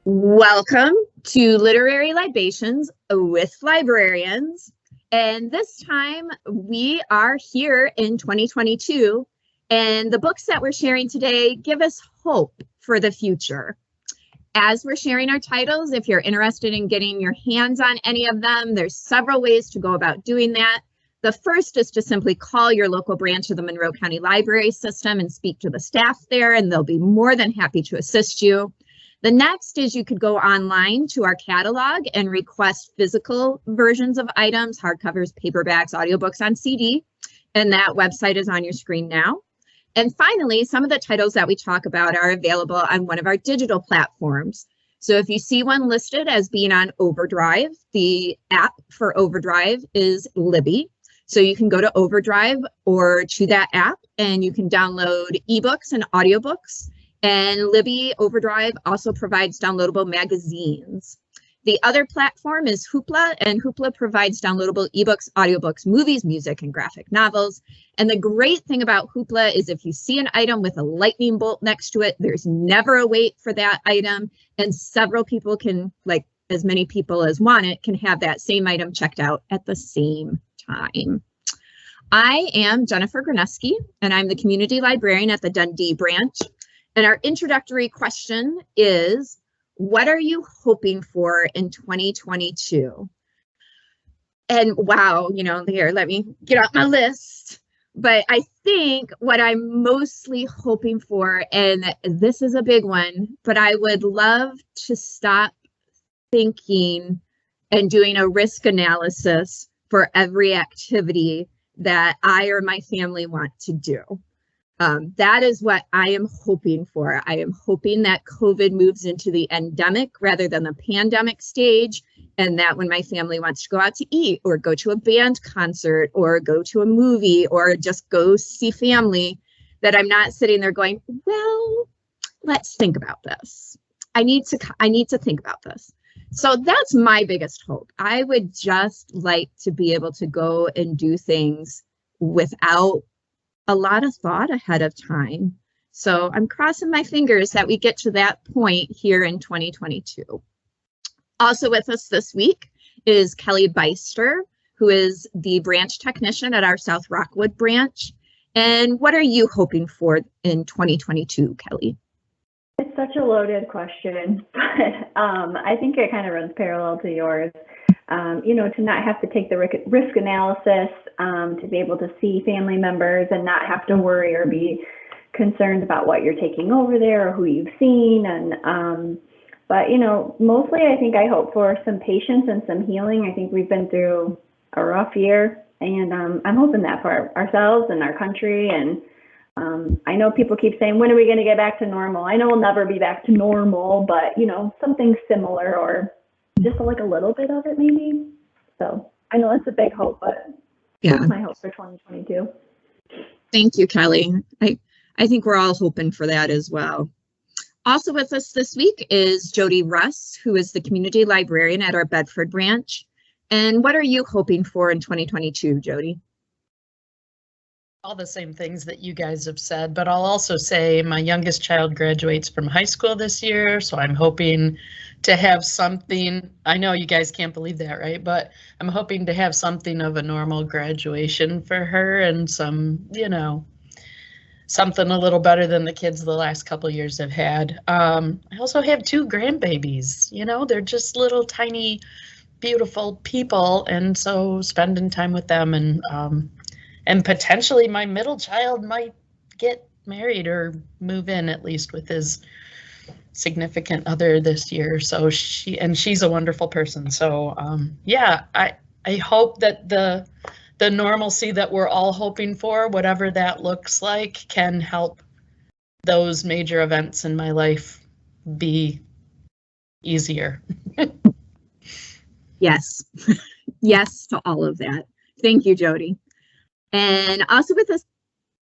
Welcome to Literary Libations with Librarians. And this time we are here in 2022, and the books that we're sharing today give us hope for the future. As we're sharing our titles, if you're interested in getting your hands on any of them, there's several ways to go about doing that. The first is to simply call your local branch of the Monroe County Library System and speak to the staff there, and they'll be more than happy to assist you. The next is you could go online to our catalog and request physical versions of items, hardcovers, paperbacks, audiobooks on CD, and that website is on your screen now. And finally, some of the titles that we talk about are available on one of our digital platforms. So if you see one listed as being on Overdrive, the app for Overdrive is Libby. So you can go to Overdrive or to that app and you can download ebooks and audiobooks. And Libby Overdrive also provides downloadable magazines. The other platform is Hoopla, and Hoopla provides downloadable ebooks, audiobooks, movies, music, and graphic novels. And the great thing about Hoopla is if you see an item with a lightning bolt next to it, there's never a wait for that item, and several people can, like as many people as want it, can have that same item checked out at the same time. I am Jennifer Graneski, and I'm the community librarian at the Dundee branch. And our introductory question is, what are you hoping for in 2022? And wow, here, let me get out my list. But I think what I'm mostly hoping for, and this is a big one, but I would love to stop thinking and doing a risk analysis for every activity that I or my family want to do. That is what I am hoping for. I am hoping that COVID moves into the endemic rather than the pandemic stage, and that when my family wants to go out to eat or go to a band concert or go to a movie or just go see family, that I'm not sitting there going, well, let's think about this. I need to think about this. So that's my biggest hope. I would just like to be able to go and do things without a lot of thought ahead of time. So I'm crossing my fingers that we get to that point here in 2022. Also with us this week is Kelly Beister, who is the branch technician at our South Rockwood branch. And what are you hoping for in 2022, Kelly? It's such a loaded question, but I think it kind of runs parallel to yours. To not have to take the risk analysis, to be able to see family members and not have to worry or be concerned about what you're taking over there or who you've seen. But mostly I hope for some patience and some healing. I think we've been through a rough year, and I'm hoping that for ourselves and our country. And I know people keep saying, when are we going to get back to normal? I know we'll never be back to normal, but something similar or just like a little bit of it maybe. So I know that's a big hope, but yeah, that's my hope for 2022. Thank you, Kelly. I think we're all hoping for that as well. Also with us this week is Jody Russ, who is the community librarian at our Bedford branch. And what are you hoping for in 2022, Jody? All the same things that you guys have said, but I'll also say my youngest child graduates from high school this year, so I'm hoping to have something. I know you guys can't believe that, right? But I'm hoping to have something of a normal graduation for her and some, something a little better than the kids the last couple of years have had. I also have 2 grandbabies, they're just little tiny, beautiful people, and so spending time with them and potentially my middle child might get married or move in, at least with his significant other this year. So she's a wonderful person. So yeah, I hope that the normalcy that we're all hoping for, whatever that looks like, can help those major events in my life be easier. Yes. Yes to all of that. Thank you, Jody. And also with us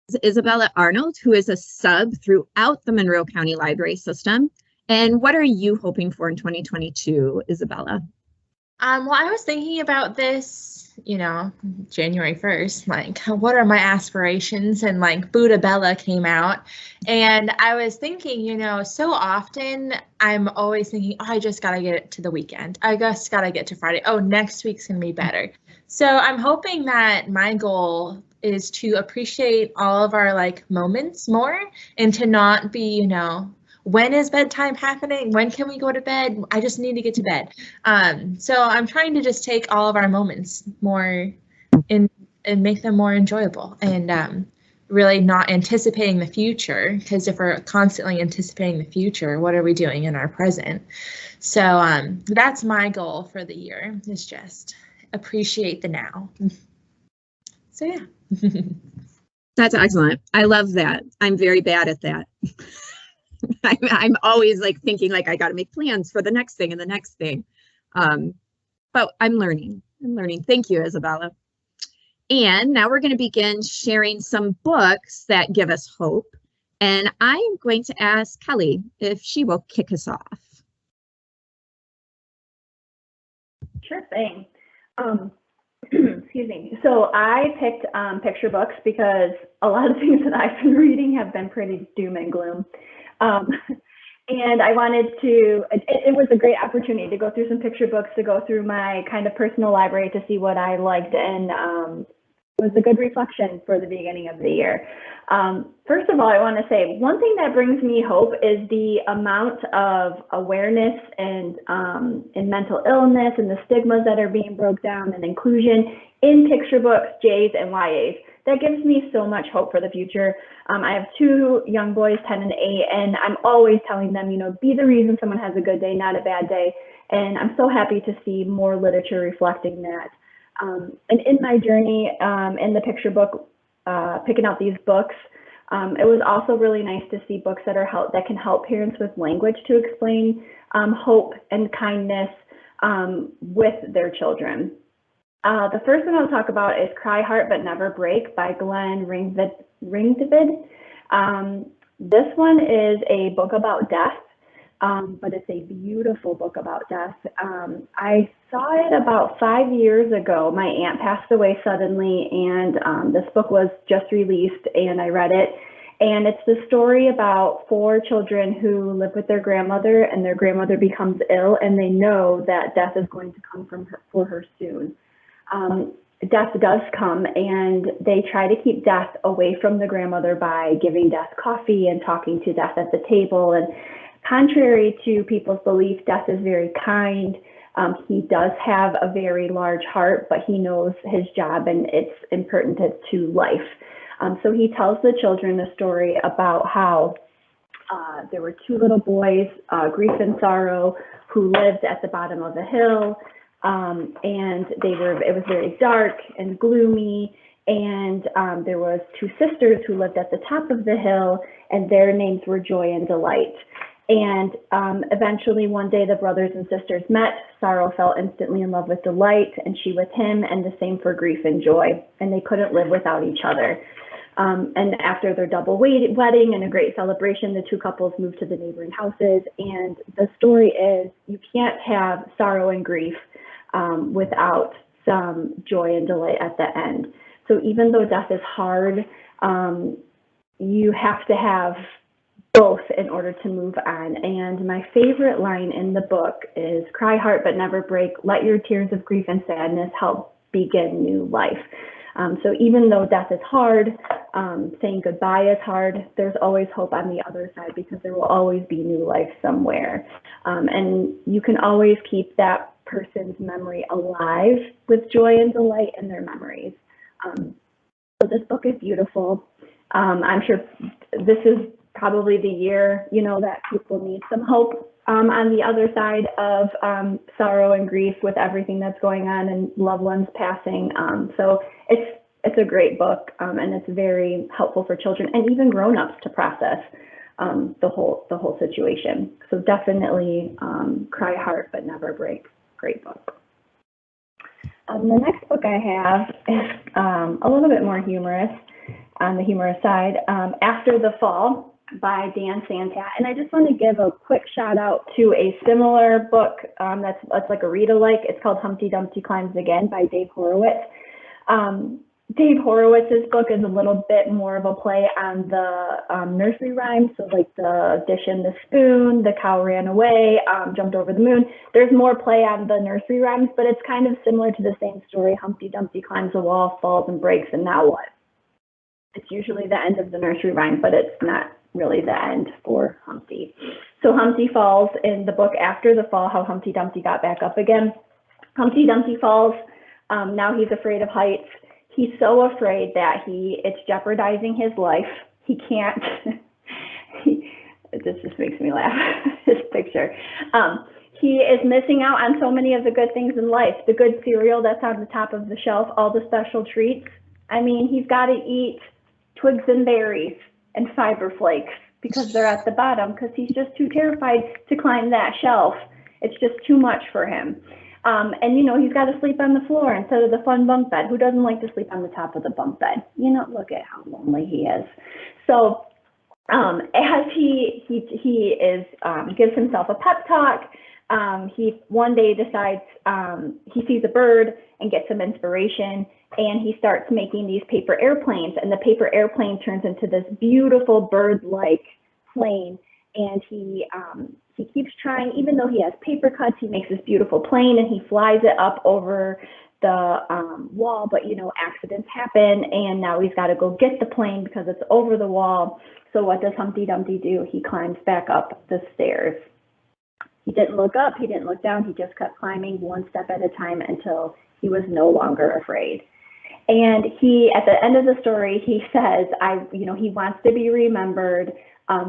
is Isabella Arnold, who is a sub throughout the Monroe County Library System. And what are you hoping for in 2022, Isabella? Well, I was thinking about this, January 1st, like, what are my aspirations? And like Buddha Bella came out, and I was thinking, so often I'm always thinking, oh, I just got to get to the weekend. I just got to get to Friday. Oh, next week's going to be better. So I'm hoping that my goal is to appreciate all of our like moments more and to not be, when is bedtime happening? When can we go to bed? I just need to get to bed. So I'm trying to just take all of our moments more and make them more enjoyable and really not anticipating the future, because if we're constantly anticipating the future, what are we doing in our present? So that's my goal for the year, is just appreciate the now. So yeah. That's excellent. I love that. I'm very bad at that. I'm always like thinking like I got to make plans for the next thing and the next thing. But I'm learning. Thank you, Isabella. And now we're going to begin sharing some books that give us hope. And I'm going to ask Kelly if she will kick us off. Sure thing. Excuse me. So I picked picture books because a lot of things that I've been reading have been pretty doom and gloom. And I wanted to, it was a great opportunity to go through some picture books, to go through my kind of personal library to see what I liked, and it was a good reflection for the beginning of the year. First of all, I want to say one thing that brings me hope is the amount of awareness and in mental illness and the stigmas that are being broke down, and inclusion in picture books, J's and YAs. That gives me so much hope for the future. I have two young boys, 10 and 8, and I'm always telling them, be the reason someone has a good day, not a bad day. And I'm so happy to see more literature reflecting that. And in my journey in the picture book, picking out these books, it was also really nice to see books that can help parents with language to explain hope and kindness with their children. The first one I'll talk about is Cry Heart But Never Break by Glenn Ringdavid. This one is a book about death, but it's a beautiful book about death. I saw it about 5 years ago. My aunt passed away suddenly, and this book was just released, and I read it. And it's the story about 4 children who live with their grandmother, and their grandmother becomes ill, and they know that death is going to come for her soon. Death does come, and they try to keep death away from the grandmother by giving death coffee and talking to death at the table. And contrary to people's belief, death is very kind. He does have a very large heart, but he knows his job and its impertinence to life. So he tells the children a story about how there were 2 little boys, Grief and Sorrow, who lived at the bottom of the hill. And it was very dark and gloomy, and there was 2 sisters who lived at the top of the hill, and their names were Joy and Delight. And eventually one day the brothers and sisters met. Sorrow fell instantly in love with Delight, and she with him, and the same for Grief and Joy, and they couldn't live without each other. And after their double wedding and a great celebration, the 2 couples moved to the neighboring houses. And the story is, you can't have sorrow and grief without some joy and delight at the end. So even though death is hard, you have to have both in order to move on. And my favorite line in the book is, Cry heart but never break, let your tears of grief and sadness help begin new life. So even though death is hard, saying goodbye is hard, there's always hope on the other side, because there will always be new life somewhere. And you can always keep that person's memory alive with joy and delight in their memories. So this book is beautiful. I'm sure this is probably the year, that people need some hope on the other side of sorrow and grief with everything that's going on and loved ones passing. So it's a great book, and it's very helpful for children and even grown-ups to process the whole situation. So definitely Cry Heart But Never Break. Great book. The next book I have is a little bit more humorous, on the humorous side, After the Fall by Dan Santat. And I just want to give a quick shout out to a similar book that's like a read-alike. It's called Humpty Dumpty Climbs Again by Dave Horowitz. Dave Horowitz's book is a little bit more of a play on the nursery rhymes, so like the dish and the spoon, the cow ran away, jumped over the moon. There's more play on the nursery rhymes, but it's kind of similar to the same story. Humpty Dumpty climbs a wall, falls and breaks, and now what? It's usually the end of the nursery rhyme, but it's not really the end for Humpty. So Humpty falls in the book after the fall, how Humpty Dumpty got back up again. Humpty Dumpty falls, now he's afraid of heights. He's so afraid that it's jeopardizing his life. He can't, this just makes me laugh, this picture. He is missing out on so many of the good things in life, the good cereal that's on the top of the shelf, all the special treats. I mean, he's got to eat twigs and berries and fiber flakes because they're at the bottom because he's just too terrified to climb that shelf. It's just too much for him. And, you know, he's got to sleep on the floor instead of the fun bunk bed. Who doesn't like to sleep on the top of the bunk bed? You know, look at how lonely he is. So as he gives himself a pep talk, he one day decides he sees a bird and gets some inspiration, and he starts making these paper airplanes, and the paper airplane turns into this beautiful bird-like plane. And he keeps trying, even though he has paper cuts, he makes this beautiful plane and he flies it up over the wall, but you know, accidents happen and now he's got to go get the plane because it's over the wall. So what does Humpty Dumpty do? He climbs back up the stairs. He didn't look up, he didn't look down, he just kept climbing one step at a time until he was no longer afraid. And he, at the end of the story, he says, he wants to be remembered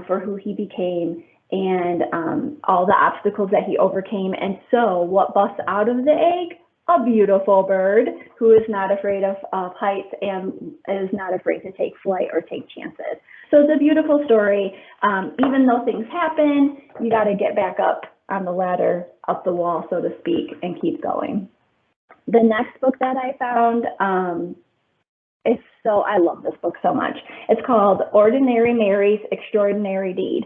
for who he became and all the obstacles that he overcame. And so what busts out of the egg? A beautiful bird who is not afraid of heights and is not afraid to take flight or take chances. So it's a beautiful story. Even though things happen, you got to get back up on the ladder, up the wall, so to speak, and keep going. The next book that I found, I love this book so much. It's called Ordinary Mary's Extraordinary Deed.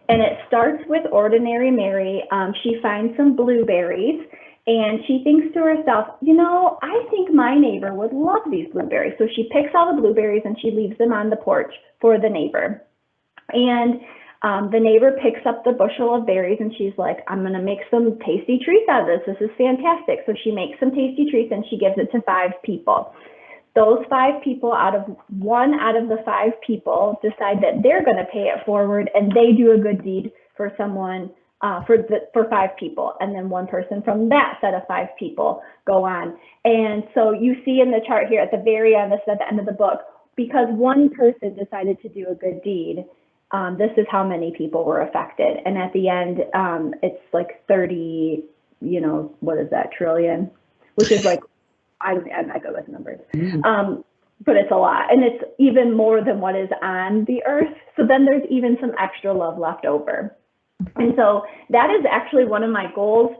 And it starts with Ordinary Mary. She finds some blueberries and she thinks to herself, you know, I think my neighbor would love these blueberries. So she picks all the blueberries and she leaves them on the porch for the neighbor. And the neighbor picks up the bushel of berries and she's like, I'm going to make some tasty treats out of this. This is fantastic. So she makes some tasty treats and she gives it to 5 people. Those 5 people, one out of the 5 people decide that they're going to pay it forward and they do a good deed for someone, for 5 people. And then one person from that set of 5 people go on. And so you see in the chart here at the very end, this is at the end of the book, because one person decided to do a good deed, this is how many people were affected. And at the end, it's like 30, what is that, trillion, which is like, I'm not good with numbers, but it's a lot. And it's even more than what is on the earth. So then there's even some extra love left over. And so that is actually one of my goals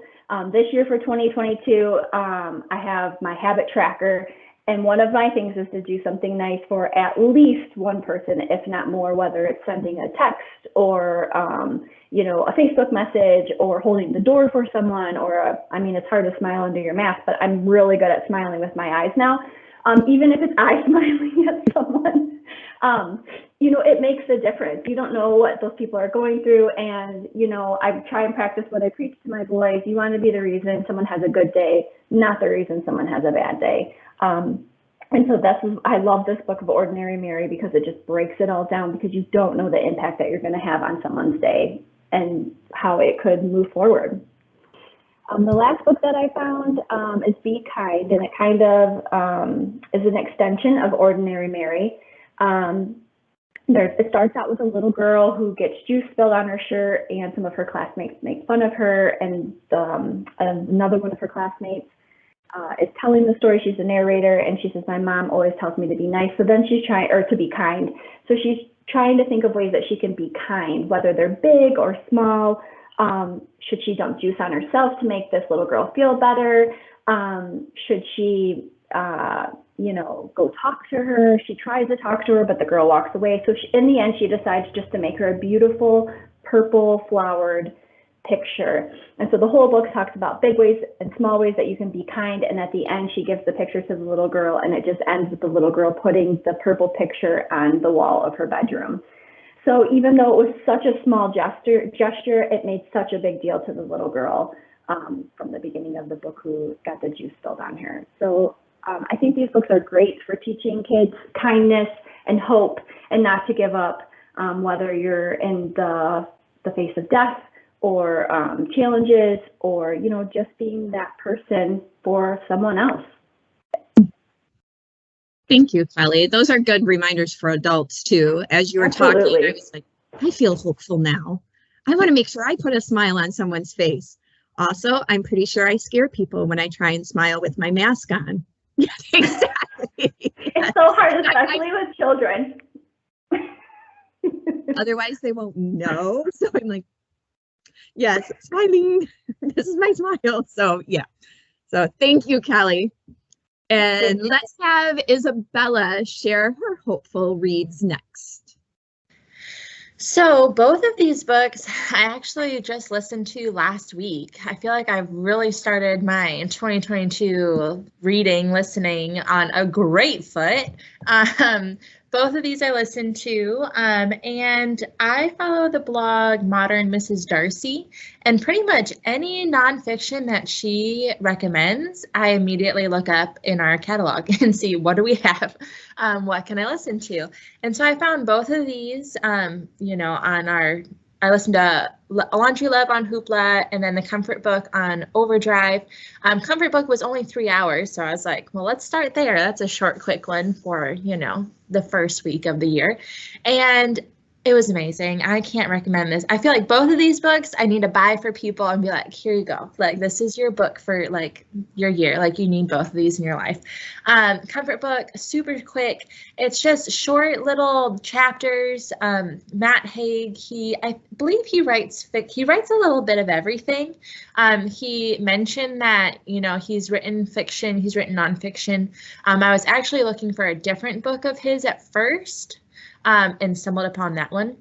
this year for 2022. I have my habit tracker. And one of my things is to do something nice for at least one person, if not more, whether it's sending a text or, a Facebook message or holding the door for someone it's hard to smile under your mask, but I'm really good at smiling with my eyes now. Even if it's eye smiling at someone, it makes a difference. You don't know what those people are going through. And, I try and practice what I preach to my boys. You want to be the reason someone has a good day, not the reason someone has a bad day. And so I love this book of Ordinary Mary because it just breaks it all down because you don't know the impact that you're going to have on someone's day and how it could move forward. The last book that I found is Be Kind, and it kind of is an extension of Ordinary Mary. It starts out with a little girl who gets juice spilled on her shirt, and some of her classmates make fun of her, and another one of her classmates is telling the story. She's a narrator, and she says, my mom always tells me to be nice. So then she's trying, or to be kind. So she's trying to think of ways that she can be kind, whether they're big or small. Should she dump juice on herself to make this little girl feel better? Should she go talk to her. She tries to talk to her, but the girl walks away. So in the end, she decides just to make her a beautiful purple flowered picture. And so the whole book talks about big ways and small ways that you can be kind. And at the end, she gives the picture to the little girl, and it just ends with the little girl putting the purple picture on the wall of her bedroom. So even though it was such a small gesture, it made such a big deal to the little girl from the beginning of the book who got the juice spilled on her. So I think these books are great for teaching kids kindness and hope, and not to give up, whether you're in the face of death or challenges, or just being that person for someone else. Thank you, Kelly. Those are good reminders for adults too. As you were Absolutely. talking, I was like, I feel hopeful now. I want to make sure I put a smile on someone's face. Also, I'm pretty sure I scare people when I try and smile with my mask on. Exactly. It's so hard, especially with children. Otherwise, they won't know. So I'm like, yes, smiling. This is my smile. So yeah. So thank you, Kelly. And let's have Isabella share her hopeful reads next. So both of these books I actually just listened to last week. I feel like I've really started my 2022 listening on a great foot. Both of these I listened to, and I follow the blog Modern Mrs. Darcy, and pretty much any nonfiction that she recommends, I immediately look up in our catalog and see what do we have, what can I listen to. And so I found both of these, on I listened to Laundry Love on Hoopla, and then the Comfort Book on Overdrive. Comfort Book was only 3 hours, so I was like, well, let's start there. That's a short, quick one for, the first week of the year. And it was amazing. I can't recommend this. I feel like both of these books I need to buy for people and be like, here you go. Like, this is your book for your year. Like, you need both of these in your life. Comfort Book, super quick. It's just short little chapters. Matt Haig, I believe he writes a little bit of everything. He mentioned that, he's written fiction, he's written nonfiction. I was actually looking for a different book of his at first. And stumbled upon that one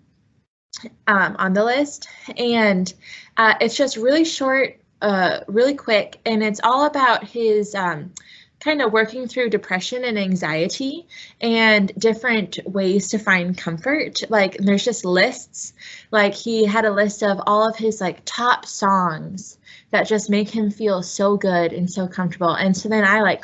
on the list. And it's just really short, really quick, and it's all about his kind of working through depression and anxiety and different ways to find comfort. Like, there's just lists. Like, he had a list of all of his top songs that just make him feel so good and so comfortable. And so then I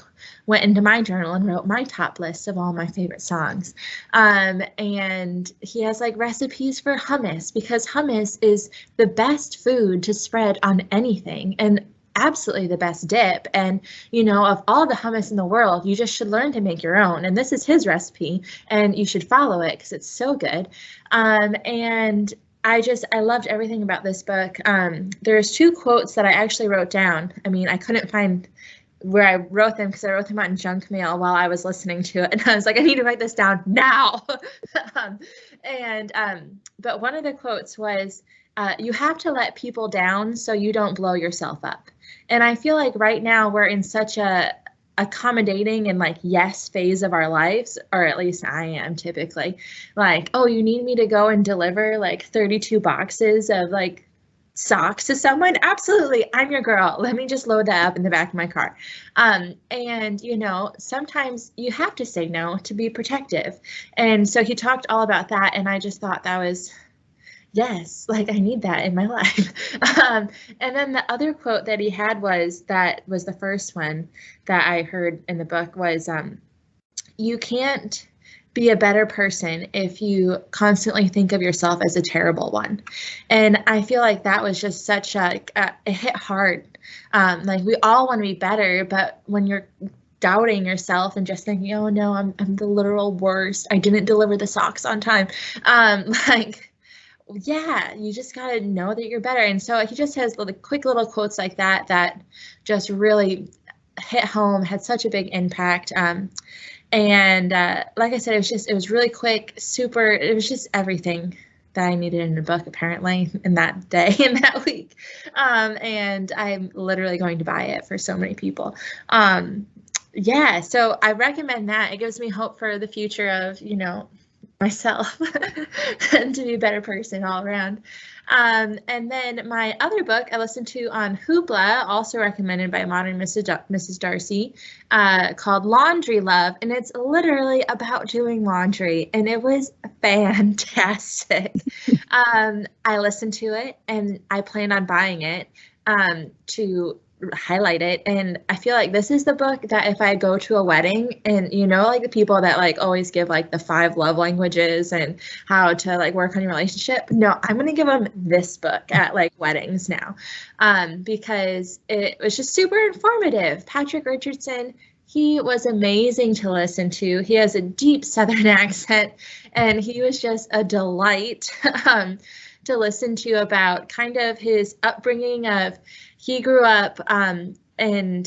went into my journal and wrote my top list of all my favorite songs. And he has recipes for hummus, because hummus is the best food to spread on anything, and absolutely the best dip. And, of all the hummus in the world, you just should learn to make your own. And this is his recipe, and you should follow it because it's so good. And I loved everything about this book. There's 2 quotes that I actually wrote down. I mean, I couldn't find where I wrote them because I wrote them out in junk mail while I was listening to it. And I was like, I need to write this down now. But one of the quotes was, you have to let people down so you don't blow yourself up. And I feel like right now we're in such a accommodating and yes phase of our lives, or at least I am typically. Oh, you need me to go and deliver 32 boxes of socks to someone? Absolutely, I'm your girl. Let me just load that up in the back of my car. And sometimes you have to say no to be protective. And so he talked all about that, and I just thought that was, yes, I need that in my life. And then the other quote that he had was the first one that I heard in the book was, you can't be a better person if you constantly think of yourself as a terrible one. And I feel like that was just such it hit hard. We all want to be better, but when you're doubting yourself and just thinking, oh no, I'm the literal worst, I didn't deliver the socks on time. Yeah, you just got to know that you're better. And so he just has quick little quotes like that just really hit home, had such a big impact. And like I said, it was really quick, super, it was just everything that I needed in a book, apparently, in that day, in that week. And I'm literally going to buy it for so many people. yeah, so I recommend that. It gives me hope for the future of, myself and to be a better person all around. And then my other book I listened to on Hoopla, also recommended by Modern Mrs. Darcy, called Laundry Love, and it's literally about doing laundry, and it was fantastic. I listened to it, and I plan on buying it to highlight it. And I feel like this is the book that if I go to a wedding and like the people that like always give like the 5 love languages and how to like work on your relationship, no, I'm going to give them this book at like weddings now, because it was just super informative. Patrick Richardson, he was amazing to listen to. He has a deep Southern accent, and he was just a delight to listen to about kind of his upbringing of, he grew up in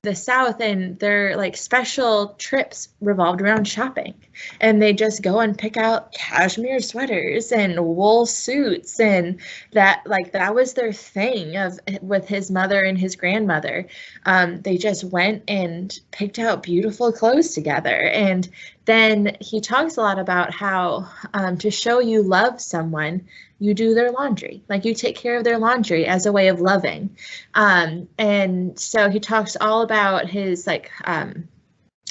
the South, and their like special trips revolved around shopping, and they just go and pick out cashmere sweaters and wool suits, and that was their thing with his mother and his grandmother. They just went and picked out beautiful clothes together. And then he talks a lot about how to show you love someone, you do their laundry, like you take care of their laundry as a way of loving. And so he talks all about his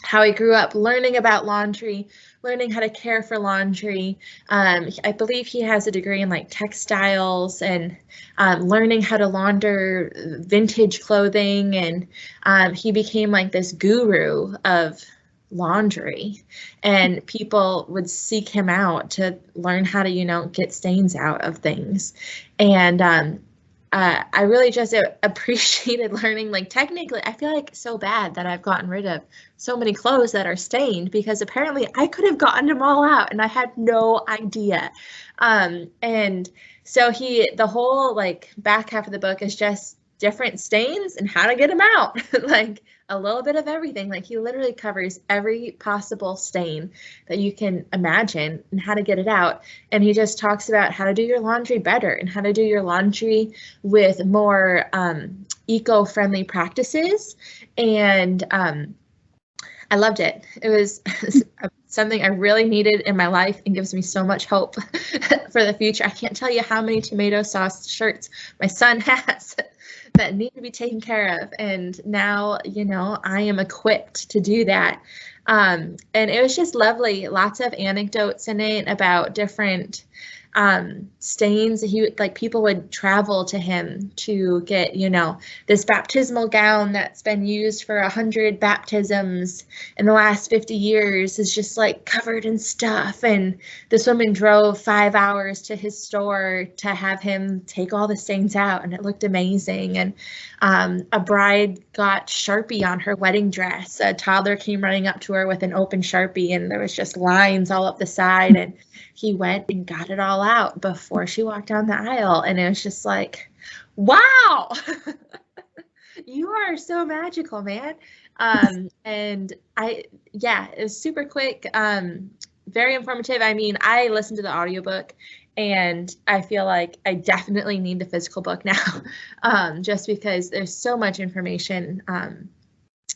how he grew up learning about laundry, learning how to care for laundry. I believe he has a degree in like textiles, and learning how to launder vintage clothing. And he became like this guru of laundry, and people would seek him out to learn how to get stains out of things. And I really just appreciated learning, like technically I feel like so bad that I've gotten rid of so many clothes that are stained, because apparently I could have gotten them all out and I had no idea. And so the whole like back half of the book is just different stains and how to get them out. Like a little bit of everything. Like he literally covers every possible stain that you can imagine and how to get it out. And he just talks about how to do your laundry better and how to do your laundry with more eco-friendly practices. And I loved it. It was something I really needed in my life and gives me so much hope for the future. I can't tell you how many tomato sauce shirts my son has that need to be taken care of. And now, I am equipped to do that. And it was just lovely. Lots of anecdotes in it about different stains. People would travel to him to get, this baptismal gown that's been used for 100 baptisms in the last 50 years is just like covered in stuff. And this woman drove 5 hours to his store to have him take all the stains out, and it looked amazing. And a bride got Sharpie on her wedding dress. A toddler came running up to her with an open Sharpie, and there was just lines all up the side, and he went and got it all out before she walked down the aisle. And it was just like, wow, you are so magical, man. And it was super quick, very informative. I mean, I listened to the audiobook, and I feel like I definitely need the physical book now, just because there's so much information.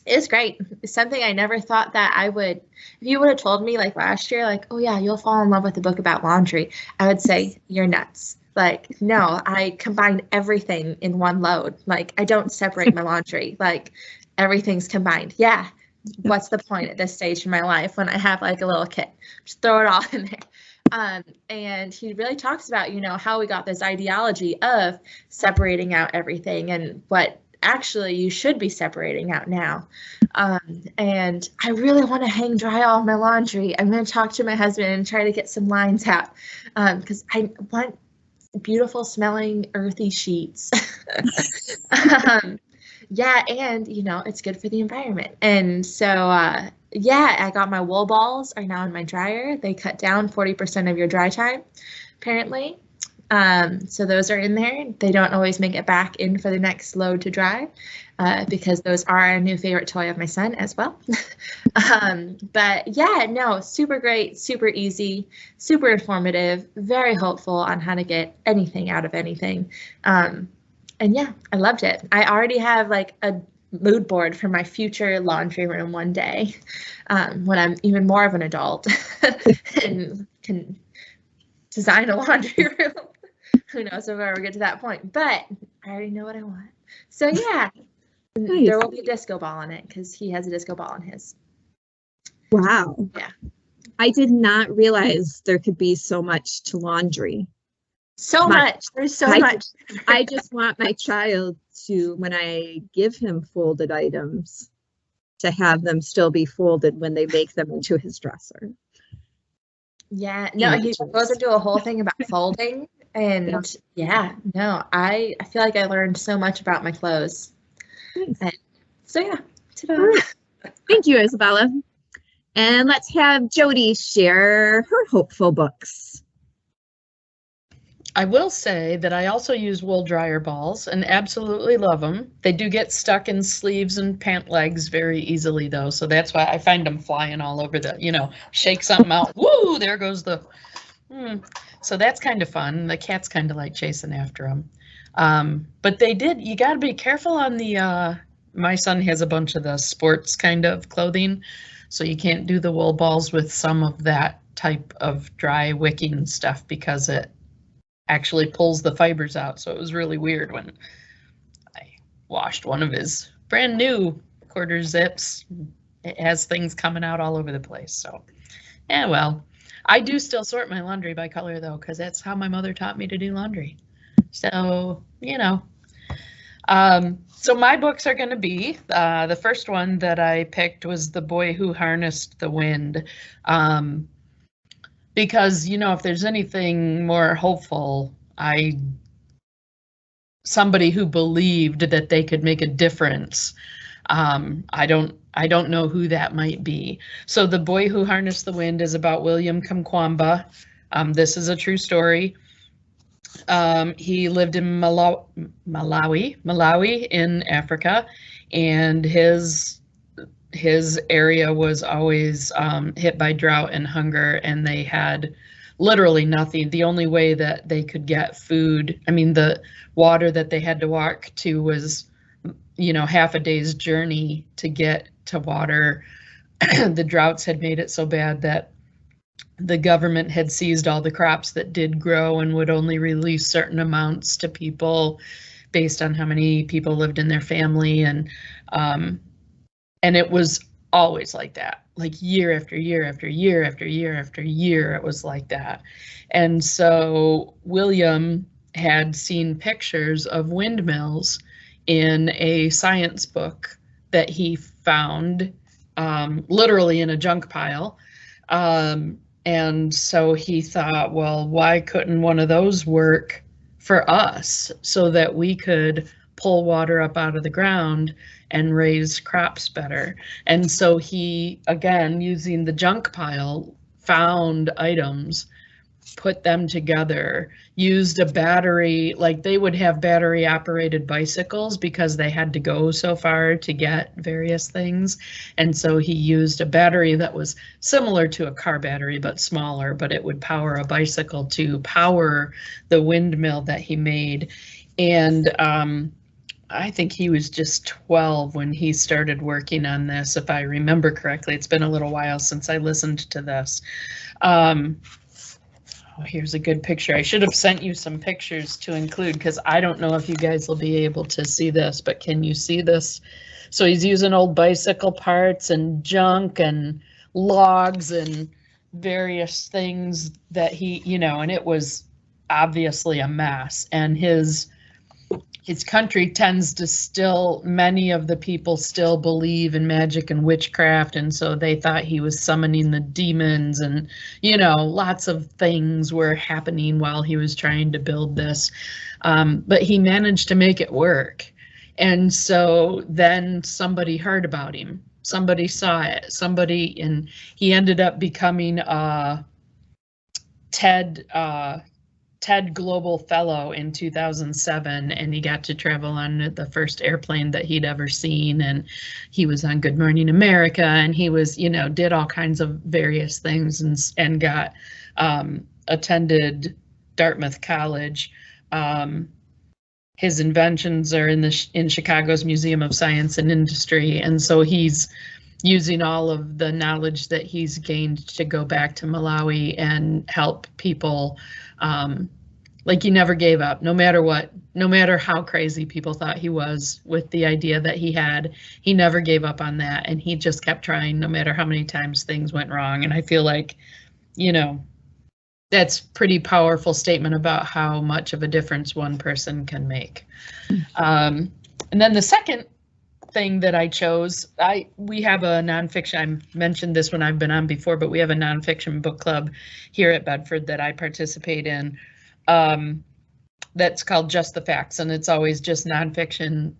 It's great. It's something I never thought that I would. If you would have told me like last year, like, oh yeah, you'll fall in love with a book about laundry, I would say you're nuts. Like, no, I combine everything in one load. Like, I don't separate my laundry. Like, everything's combined. Yeah. What's the point at this stage in my life when I have like a little kit? Just throw it all in there. And he really talks about, how we got this ideology of separating out everything and what actually you should be separating out now. And I really want to hang dry all my laundry. I'm going to talk to my husband and try to get some lines out, because I want beautiful smelling earthy sheets. Yeah, and it's good for the environment. And so I got my wool balls are now in my dryer. They cut down 40% of your dry time, apparently. So those are in there. They don't always make it back in for the next load to dry, because those are a new favorite toy of my son as well. But yeah, no, super great, super easy, super informative, very hopeful on how to get anything out of anything. And yeah, I loved it. I already have like a mood board for my future laundry room one day, when I'm even more of an adult and can design a laundry room. Who knows if I ever get to that point, but I already know what I want. So yeah, Nice. there will be a disco ball in it because he has a disco ball in his. Wow. Yeah. I did not realize there could be so much to laundry. So much. There's so much. I just want my child to, when I give him folded items, to have them still be folded when they make them into his dresser. Yeah, no, he goes into a whole thing about folding, and I feel like I learned so much about my clothes. Nice. And so yeah, Right. Thank you, Isabella. And let's have Jody share her hopeful books. I will say that I also use wool dryer balls and absolutely love them. They do get stuck in sleeves and pant legs very easily though, so that's why I find them flying all over the, shake something out, woo, there goes the, so that's kind of fun. The cats kind of like chasing after them. But you got to be careful on the, my son has a bunch of the sports kind of clothing, so you can't do the wool balls with some of that type of dry wicking stuff because it actually pulls the fibers out. So it was really weird when I washed one of his brand new quarter zips. It has things coming out all over the place. So, yeah, well, I do still sort my laundry by color though, because that's how my mother taught me to do laundry. So, so my books are going to be, the first one that I picked was The Boy Who Harnessed the Wind. Because, if there's anything more hopeful, somebody who believed that they could make a difference. I don't know who that might be. So The Boy Who Harnessed the Wind is about William Kamkwamba. This is a true story. He lived in Malawi in Africa, and his area was always hit by drought and hunger, and they had literally nothing. The only way that they could get food, the water that they had to walk to was, half a day's journey to get to water. The droughts had made it so bad that the government had seized all the crops that did grow and would only release certain amounts to people based on how many people lived in their family. And it was always like that, like year after year after year after year after year, it was like that. And so William had seen pictures of windmills in a science book that he found literally in a junk pile. And so he thought, well, why couldn't one of those work for us so that we could pull water up out of the ground and raise crops better? And so he, again, using the junk pile, found items, put them together, used a battery, like they would have battery operated bicycles because they had to go so far to get various things. And so he used a battery that was similar to a car battery, but smaller, but it would power a bicycle to power the windmill that he made. And I think he was just 12 when he started working on this, if I remember correctly. It's been a little while since I listened to this. Here's a good picture. I should have sent you some pictures to include because I don't know if you guys will be able to see this, but can you see this? So he's using old bicycle parts and junk and logs and various things that he, and it was obviously a mess. And his country tends to still, many of the people still believe in magic and witchcraft, and so they thought he was summoning the demons, and lots of things were happening while he was trying to build this, but he managed to make it work. And so then somebody heard about him, somebody saw it, and he ended up becoming a TED Global Fellow in 2007, and he got to travel on the first airplane that he'd ever seen, and he was on Good Morning America, and he was, did all kinds of various things, and got attended Dartmouth College, his inventions are in Chicago's Museum of Science and Industry, and so he's using all of the knowledge that he's gained to go back to Malawi and help people. Like, he never gave up, no matter what, no matter how crazy people thought he was with the idea that he had, he never gave up on that, and he just kept trying no matter how many times things went wrong. And I feel like, you know, that's pretty powerful statement about how much of a difference one person can make. And then the second thing that I chose, we have a nonfiction, I mentioned this when I've been on before, but we have a nonfiction book club here at Bedford that I participate in. That's called Just the Facts, and it's always just nonfiction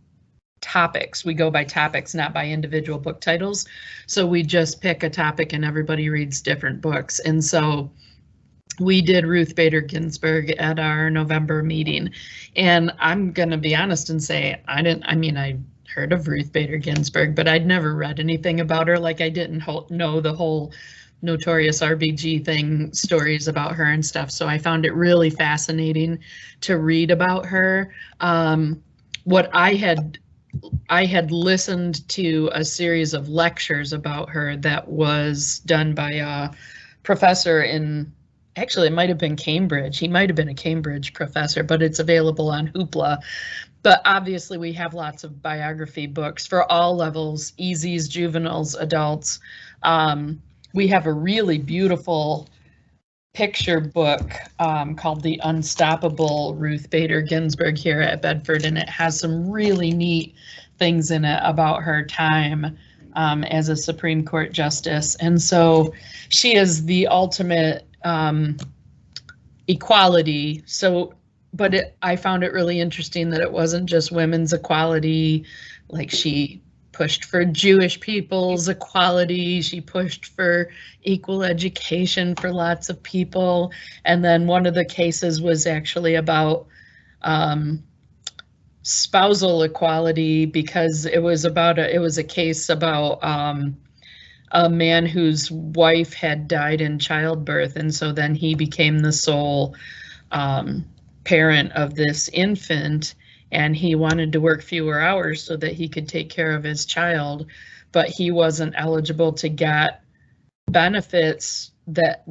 topics. We go by topics, not by individual book titles. So we just pick a topic and everybody reads different books. And so we did Ruth Bader Ginsburg at our November meeting. And I'm going to be honest and say, I heard of Ruth Bader Ginsburg, but I'd never read anything about her. Like, I didn't know the whole Notorious RBG thing, stories about her and stuff. So I found it really fascinating to read about her. What I had listened to a series of lectures about her that was done by a professor in, actually it might have been Cambridge. He might have been a Cambridge professor, but it's available on Hoopla. But obviously we have lots of biography books for all levels, EZs, juveniles, adults. We have a really beautiful picture book called The Unstoppable Ruth Bader Ginsburg here at Bedford, and it has some really neat things in it about her time as a Supreme Court justice. And so she is the ultimate equality. So, but I found it really interesting that it wasn't just women's equality. Like, she pushed for Jewish people's equality. She pushed for equal education for lots of people. And then one of the cases was actually about spousal equality, because it was a case about a man whose wife had died in childbirth, and so then he became the sole parent of this infant. And he wanted to work fewer hours so that he could take care of his child, but he wasn't eligible to get benefits that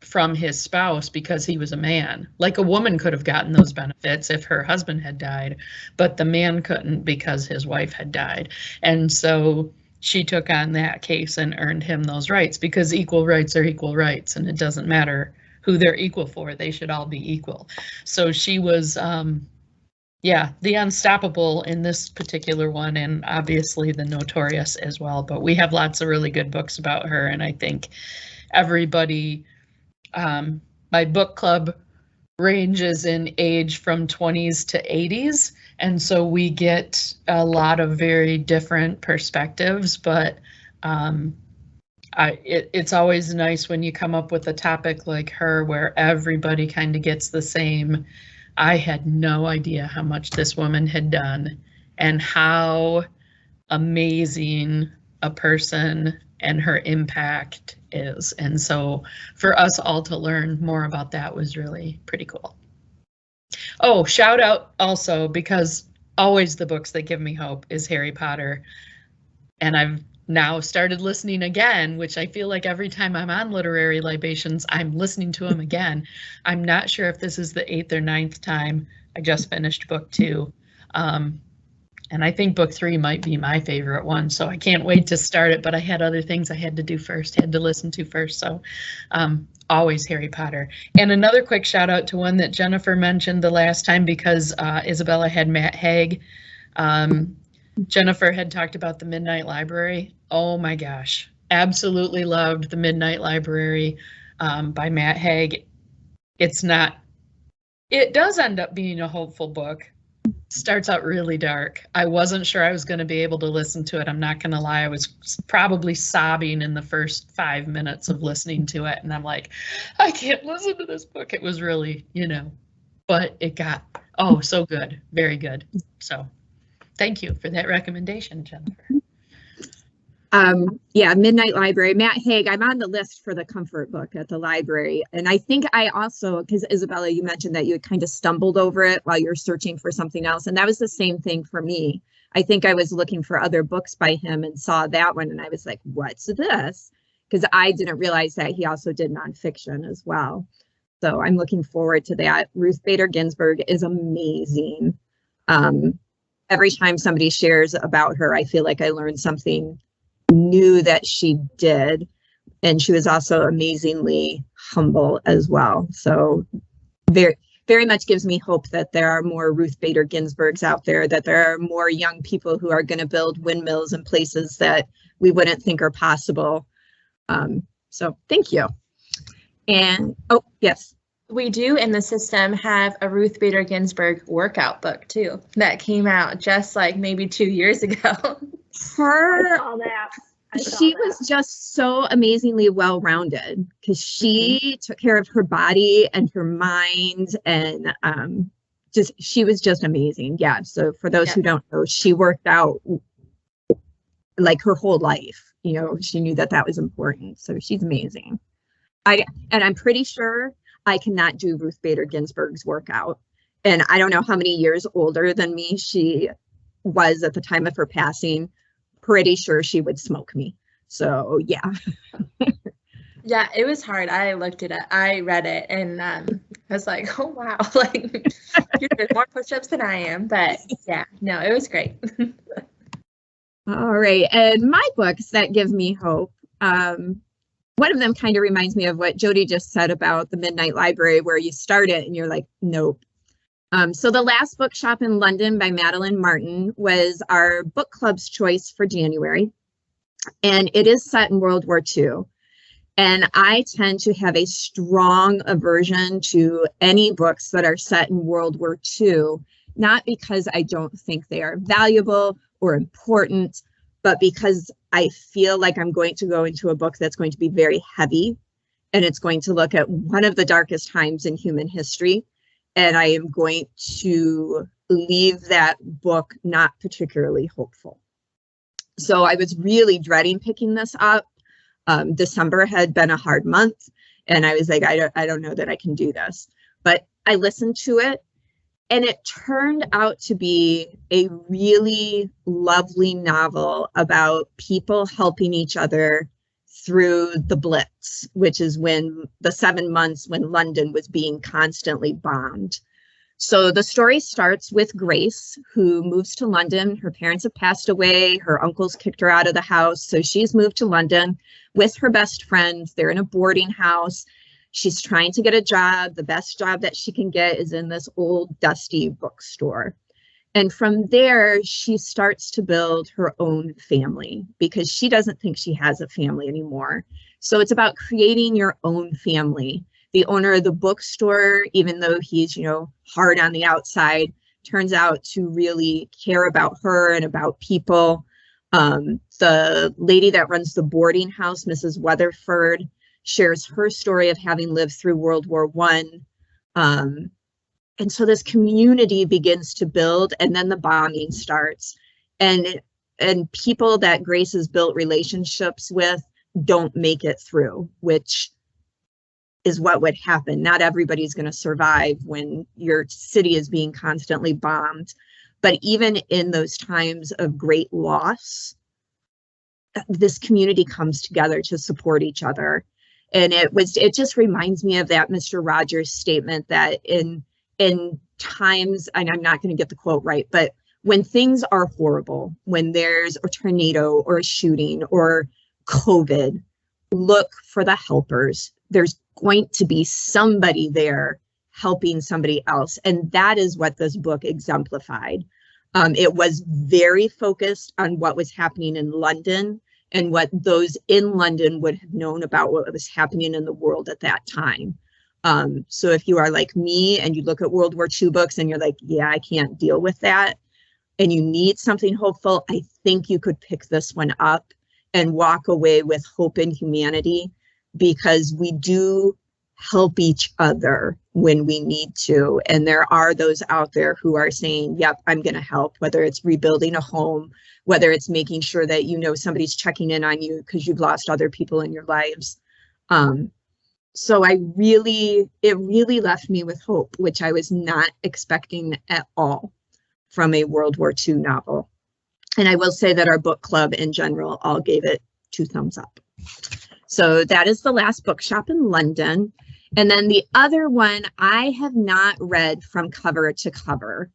from his spouse because he was a man. Like, a woman could have gotten those benefits if her husband had died, but the man couldn't because his wife had died. And so she took on that case and earned him those rights, because equal rights are equal rights, and it doesn't matter who they're equal for, they should all be equal. So she was the Unstoppable in this particular one, and obviously the Notorious as well. But we have lots of really good books about her, and I think everybody, my book club ranges in age from 20s to 80s, and so we get a lot of very different perspectives, but it's always nice when you come up with a topic like her where everybody kind of gets the same. I had no idea how much this woman had done and how amazing a person and her impact is. And so for us all to learn more about that was really pretty cool. Oh, shout out also, because always the books that give me hope is Harry Potter. And I've now started listening again, which I feel like every time I'm on Literary Libations, I'm listening to them again. I'm not sure if this is the 8th or 9th time. I just finished book 2. And I think book 3 might be my favorite one, so I can't wait to start it, but I had other things I had to do first, had to listen to first, so always Harry Potter. And another quick shout out to one that Jennifer mentioned the last time, because Isabella had Matt Haig. Jennifer had talked about The Midnight Library. Oh my gosh, absolutely loved The Midnight Library by Matt Haig. It does end up being a hopeful book. Starts out really dark. I wasn't sure I was going to be able to listen to it. I'm not going to lie. I was probably sobbing in the first 5 minutes of listening to it. And I'm like, I can't listen to this book. It was really, but it got, so good. Very good. So thank you for that recommendation, Jennifer. Yeah, Midnight Library, Matt Haig. I'm on the list for the comfort book at the library. And I think I also, because Isabella, you mentioned that you had kind of stumbled over it while you're searching for something else. And that was the same thing for me. I think I was looking for other books by him and saw that one. And I was like, what's this? Because I didn't realize that he also did nonfiction as well. So I'm looking forward to that. Ruth Bader Ginsburg is amazing. Every time somebody shares about her, I feel like I learned something new that she did. And she was also amazingly humble as well. So very, very much gives me hope that there are more Ruth Bader Ginsburgs out there, that there are more young people who are going to build windmills in places that we wouldn't think are possible. So thank you. And, oh, yes. We do in the system have a Ruth Bader Ginsburg workout book too that came out just like maybe 2 years ago. She was just so amazingly well-rounded because she took care of her body and her mind, and she was just amazing. Yeah. So for those who don't know, she worked out like her whole life. You know, she knew that that was important. So she's amazing. And I'm pretty sure I cannot do Ruth Bader Ginsburg's workout. And I don't know how many years older than me she was at the time of her passing. Pretty sure she would smoke me. So yeah. Yeah, it was hard. I looked it up. I read it and I was like, oh wow, like you're doing more push-ups than I am. But yeah, no, it was great. All right. And my books that give me hope. One of them kind of reminds me of what Jody just said about the Midnight Library, where you start it and you're like, nope. So The Last Bookshop in London by Madeline Martin was our book club's choice for January. And it is set in World War II. And I tend to have a strong aversion to any books that are set in World War II, not because I don't think they are valuable or important, but because I feel like I'm going to go into a book that's going to be very heavy, and it's going to look at one of the darkest times in human history. And I am going to leave that book not particularly hopeful. So I was really dreading picking this up. December had been a hard month, and I was like, I don't know that I can do this. But I listened to it, and it turned out to be a really lovely novel about people helping each other through the Blitz, which is when the 7 months when London was being constantly bombed. So the story starts with Grace, who moves to London. Her parents have passed away. Her uncles kicked her out of the house. So she's moved to London with her best friends. They're in a boarding house. She's trying to get a job. The best job that she can get is in this old dusty bookstore. And from there, she starts to build her own family because she doesn't think she has a family anymore. So it's about creating your own family. The owner of the bookstore, even though he's, hard on the outside, turns out to really care about her and about people. The lady that runs the boarding house, Mrs. Weatherford, shares her story of having lived through World War I. And so this community begins to build, and then the bombing starts. And people that Grace has built relationships with don't make it through, which is what would happen. Not everybody's going to survive when your city is being constantly bombed. But even in those times of great loss, this community comes together to support each other. And it just reminds me of that Mr. Rogers statement that in times, and I'm not going to get the quote right, but when things are horrible, when there's a tornado or a shooting or COVID, look for the helpers. There's going to be somebody there helping somebody else. And that is what this book exemplified. It was very focused on what was happening in London and what those in London would have known about what was happening in the world at that time. So if you are like me and you look at World War II books and you're like, yeah, I can't deal with that, and you need something hopeful, I think you could pick this one up and walk away with hope in humanity, because we do help each other when we need to. And there are those out there who are saying, yep, I'm going to help, whether it's rebuilding a home, whether it's making sure that, you know, somebody's checking in on you because you've lost other people in your lives. So it really left me with hope, which I was not expecting at all from a World War II novel. And I will say that our book club in general all gave it 2 thumbs up. So that is The Last Bookshop in London. And then the other one I have not read from cover to cover.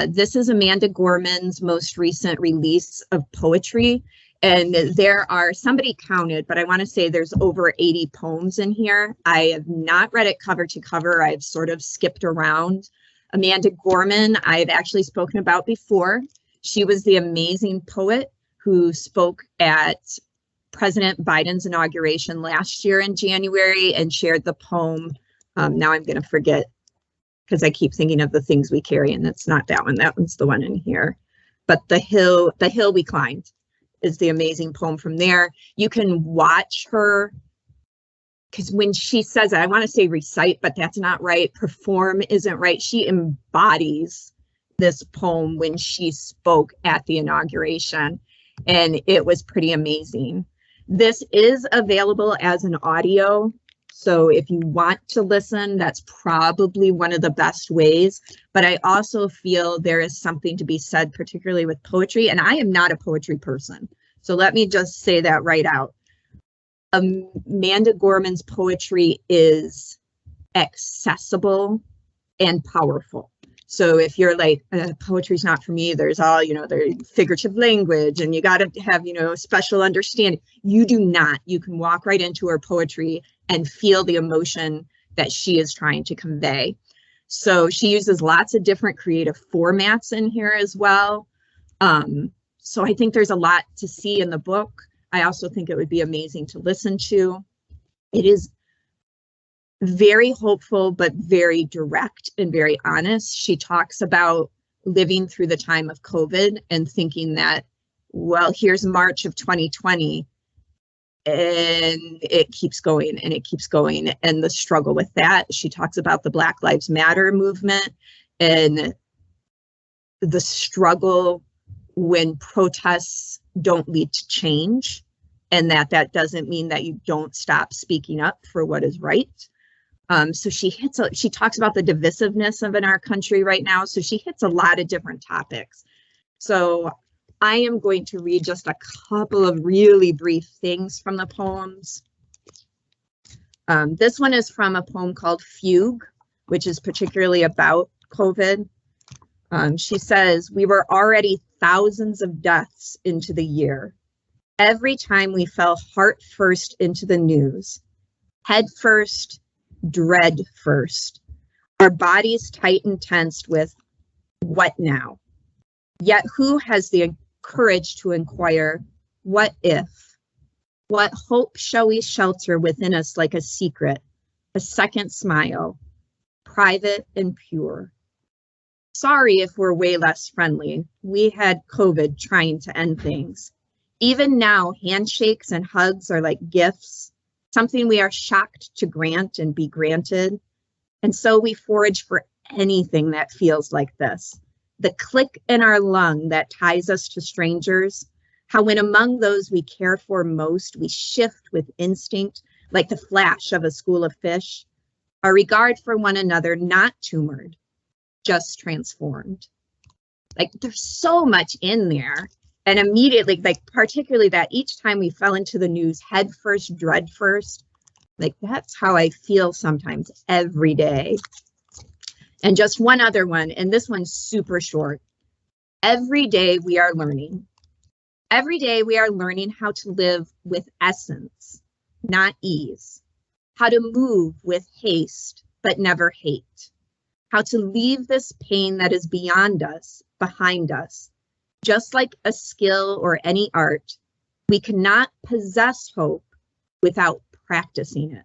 This is Amanda Gorman's most recent release of poetry. And there are, somebody counted, but I want to say there's over 80 poems in here. I have not read it cover to cover. I've sort of skipped around. Amanda Gorman, I've actually spoken about before. She was the amazing poet who spoke at President Biden's inauguration last year in January and shared the poem. Now I'm going to forget because I keep thinking of The Things We Carry, and it's not that one. That one's the one in here. But The Hill We Climbed is the amazing poem from there. You can watch her, because when she says it, I want to say recite, but that's not right. Perform isn't right. She embodies this poem when she spoke at the inauguration, and it was pretty amazing. This is available as an audio, so if you want to listen, that's probably one of the best ways. But I also feel there is something to be said, particularly with poetry, and I am not a poetry person. So let me just say that right out. Amanda Gorman's poetry is accessible and powerful. So if you're like, poetry's not for me, there's all, you know, there's figurative language and you got to have, you know, special understanding. You do not. You can walk right into her poetry and feel the emotion that she is trying to convey. So she uses lots of different creative formats in here as well. So I think there's a lot to see in the book. I also think it would be amazing to listen to. It is very hopeful, but very direct and very honest. She talks about living through the time of COVID and thinking that, well, here's March of 2020, and it keeps going and it keeps going, and the struggle with that. She talks about the Black Lives Matter movement and the struggle when protests don't lead to change, and that doesn't mean that you don't stop speaking up for what is right. So she talks about the divisiveness of in our country right now. So she hits a lot of different topics. So I am going to read just a couple of really brief things from the poems. This one is from a poem called Fugue, which is particularly about COVID. She says, "We were already thousands of deaths into the year. Every time we fell heart first into the news, head first, dread first, our bodies tight and tensed with what now? Yet who has the courage to inquire, what if? What hope shall we shelter within us like a secret, a second smile, private and pure? Sorry if we're way less friendly. We had COVID trying to end things. Even now, handshakes and hugs are like gifts, something we are shocked to grant and be granted. And so we forage for anything that feels like this. The click in our lung that ties us to strangers, how when among those we care for most, we shift with instinct, like the flash of a school of fish. Our regard for one another, not tumored, just transformed." Like there's so much in there. And immediately, like particularly that each time we fell into the news, head first, dread first, like that's how I feel sometimes every day. And just one other one, and this one's super short. Every day we are learning. Every day we are learning how to live with essence, not ease. How to move with haste, but never hate. How to leave this pain that is beyond us, behind us. Just like a skill or any art, we cannot possess hope without practicing it.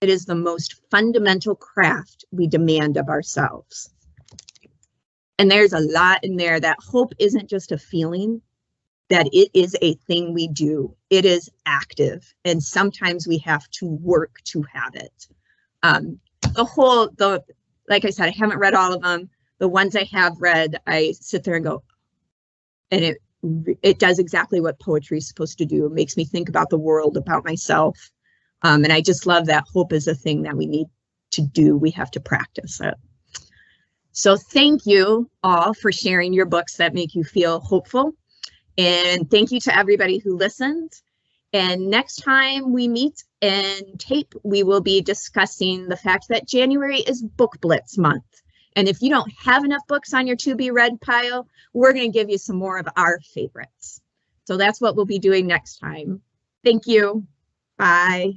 It is the most fundamental craft we demand of ourselves. And there's a lot in there that hope isn't just a feeling, that it is a thing we do. It is active, and sometimes we have to work to have it. Like I said, I haven't read all of them. The ones I have read, I sit there and go, and it does exactly what poetry is supposed to do. It makes me think about the world, about myself. And I just love that hope is a thing that we need to do. We have to practice it. So thank you all for sharing your books that make you feel hopeful. And thank you to everybody who listened. And next time we meet and tape, we will be discussing the fact that January is Book Blitz month. And if you don't have enough books on your to be read pile, we're going to give you some more of our favorites. So that's what we'll be doing next time. Thank you. Bye.